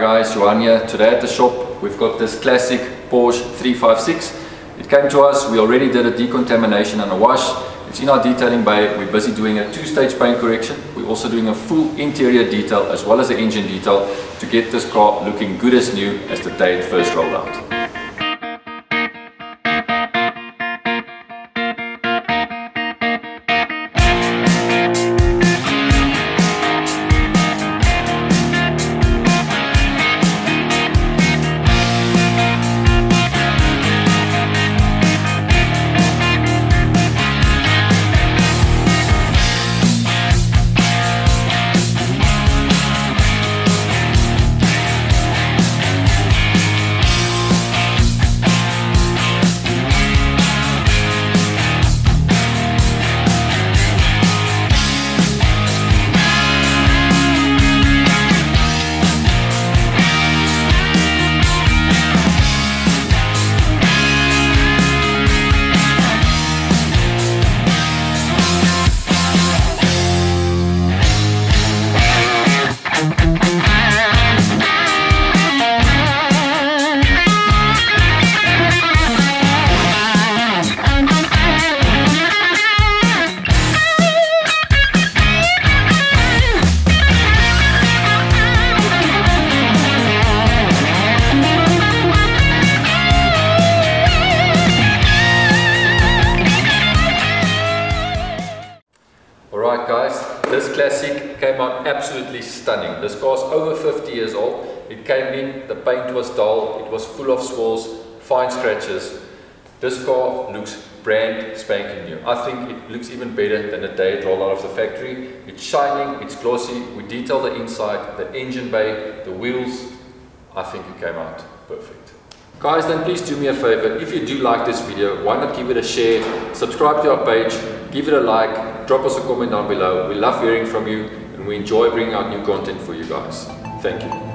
guys, Johan here. Today at the shop we've got this classic Porsche 356. It came to us, we already did a decontamination and a wash. It's in our detailing bay. We're busy doing a 2-stage paint correction. We're also doing a full interior detail as well as the engine detail to get this car looking good as new as the day it first rolled out. Alright guys, this classic came out absolutely stunning. This car's over 50 years old. It came in, the paint was dull, it was full of swirls, fine scratches. This car looks brand spanking new. I think it looks even better than the day it rolled out of the factory. It's shining, it's glossy, we detailed the inside, the engine bay, the wheels. I think it came out perfect. Guys, then please do me a favor, if you do like this video, why not give it a share, subscribe to our page, give it a like, drop us a comment down below. We love hearing from you and we enjoy bringing out new content for you guys. Thank you.